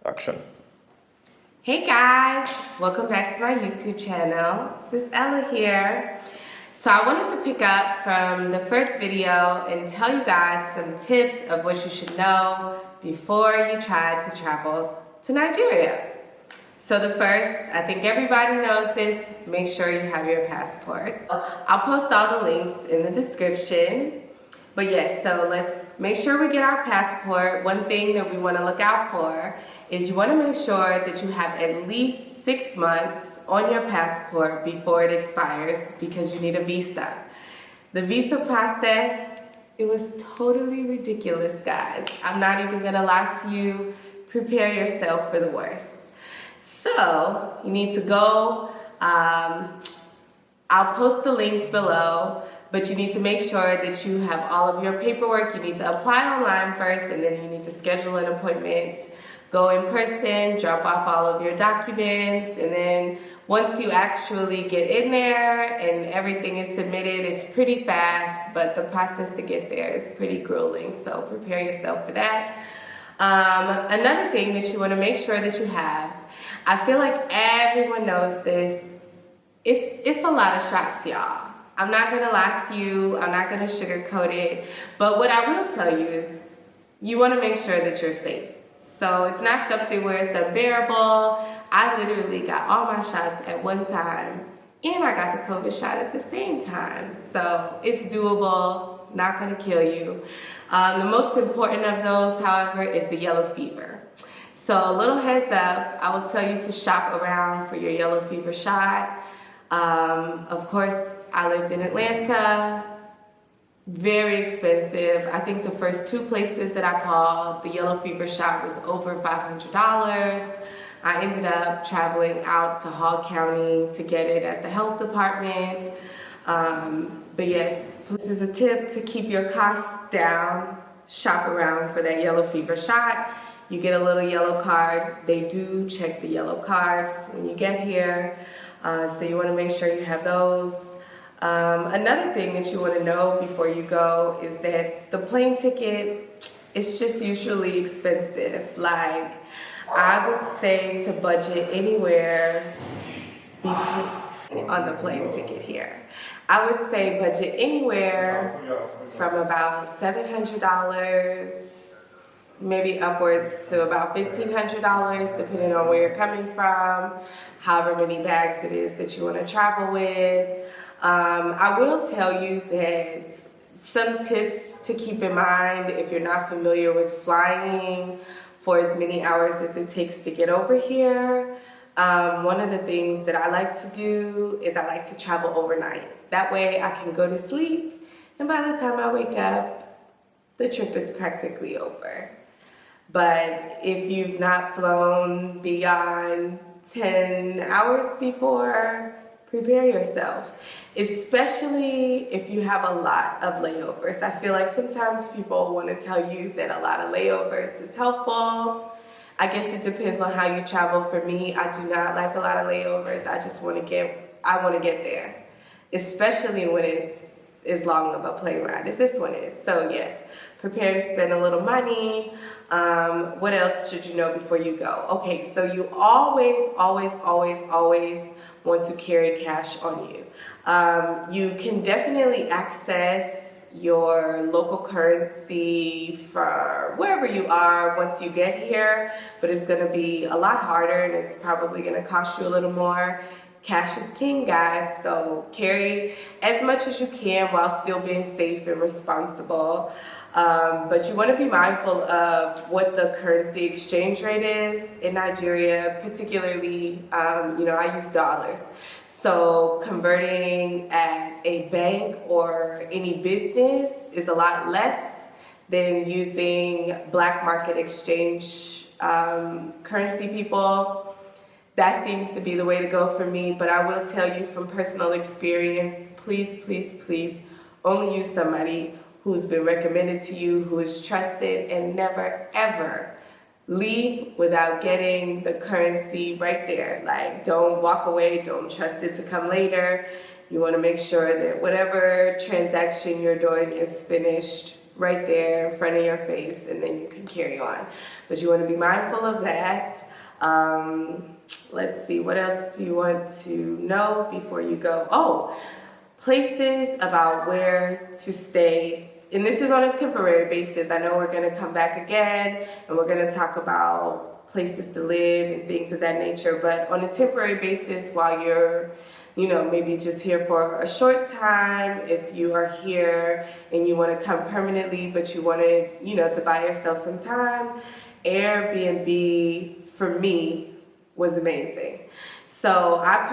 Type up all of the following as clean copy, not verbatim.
Action. Hey guys, welcome back to my YouTube channel. This is Ella here. So I wanted to pick up from the first video and tell you guys some tips of what you should know before you try to travel to Nigeria. So the first, I think everybody knows this, make sure you have your passport. I'll post all the links in the description. But yes, so let's make sure we get our passport. One thing that we want to look out for is you want to make sure that you have at least 6 months on your passport before it expires because you need a visa. The visa process, it was totally ridiculous, guys. I'm not even going to lie to you. Prepare yourself for the worst. So you need to go, I'll post the link below. But you need to make sure that you have all of your paperwork. You need to apply online first, and then you need to schedule an appointment, go in person, drop off all of your documents, and then once you actually get in there and everything is submitted, it's pretty fast, but the process to get there is pretty grueling, so prepare yourself for that. Another thing that you want to make sure that you have, I feel like everyone knows this, it's a lot of shots, y'all. I'm not going to lie to you, I'm not going to sugarcoat it, but what I will tell you is you want to make sure that you're safe. So it's not something where it's unbearable. I literally got all my shots at one time, and I got the COVID shot at the same time. So it's doable, not going to kill you. The most important of those, however, is the yellow fever. So a little heads up, I will tell you to shop around for your yellow fever shot. Of course, I lived in Atlanta, very expensive. I think the first 2 places that I called, the yellow fever shot was over $500. I ended up traveling out to Hall County to get it at the health department. But yes, this is a tip to keep your costs down. Shop around for that yellow fever shot. You get a little yellow card. They do check the yellow card when you get here. So you want to make sure you have those. Another thing that you want to know before you go is that the plane ticket is just usually expensive. Like, I would say to budget anywhere between, on the plane ticket here, I would say budget anywhere from about $700, maybe upwards to about $1,500, depending on where you're coming from, however many bags it is that you want to travel with. I will tell you that some tips to keep in mind if you're not familiar with flying for as many hours as it takes to get over here. One of the things that I like to do is I like to travel overnight. That way I can go to sleep, and by the time I wake up, the trip is practically over. But if you've not flown beyond 10 hours before, prepare yourself, especially if you have a lot of layovers. I feel like sometimes people want to tell you that a lot of layovers is helpful. I guess it depends on how you travel. For me, I do not like a lot of layovers. I just want to get there, especially when it's as long of a plane ride as this one is. So yes, prepare to spend a little money. What else should you know before you go? Okay, so you always want to carry cash on you. You can definitely access your local currency for wherever you are once you get here, but it's going to be a lot harder, and it's probably going to cost you a little more. Cash is king, guys, so carry as much as you can while still being safe and responsible. But you want to be mindful of what the currency exchange rate is in Nigeria, particularly, I use dollars. So converting at a bank or any business is a lot less than using black market exchange currency, people. That seems to be the way to go for me, but I will tell you from personal experience, please only use somebody who's been recommended to you, who is trusted, and never ever leave without getting the currency right there. Like, don't walk away, don't trust it to come later. You want to make sure that whatever transaction you're doing is finished right there in front of your face, and then you can carry on. But you want to be mindful of that. Let's see, what else do you want to know before you go? Oh, places about where to stay. And this is on a temporary basis. I know we're going to come back again and we're going to talk about places to live and things of that nature. But on a temporary basis, while you're, maybe just here for a short time, if you are here and you want to come permanently, but you want to, to buy yourself some time, Airbnb for me was amazing. So I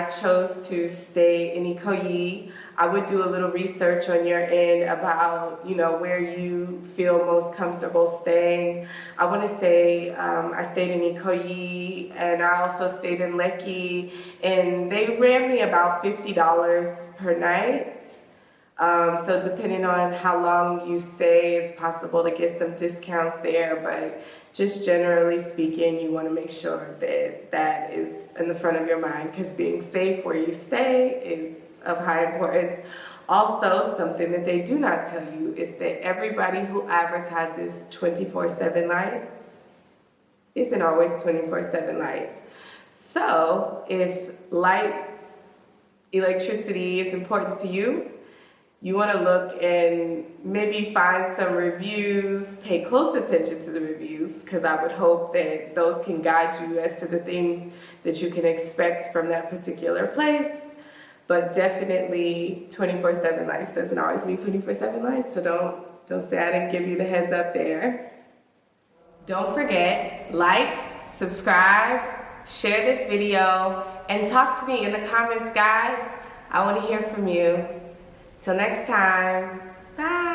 chose to stay in Ikoyi. I would do a little research on your end about, where you feel most comfortable staying. I want to say I stayed in Ikoyi, and I also stayed in Lekki, and they ran me about $50 per night. So depending on how long you stay, it's possible to get some discounts there, but just generally speaking, you want to make sure that that is in the front of your mind, because being safe where you stay is of high importance. Also, something that they do not tell you is that everybody who advertises 24/7 lights isn't always 24/7 lights. So if lights, electricity is important to you, you want to look and maybe find some reviews, pay close attention to the reviews, because I would hope that those can guide you as to the things that you can expect from that particular place. But definitely 24/7 lights doesn't always mean 24/7 lights, so don't say I didn't give you the heads up there. Don't forget, like, subscribe, share this video, and talk to me in the comments, guys. I want to hear from you. Till next time, bye.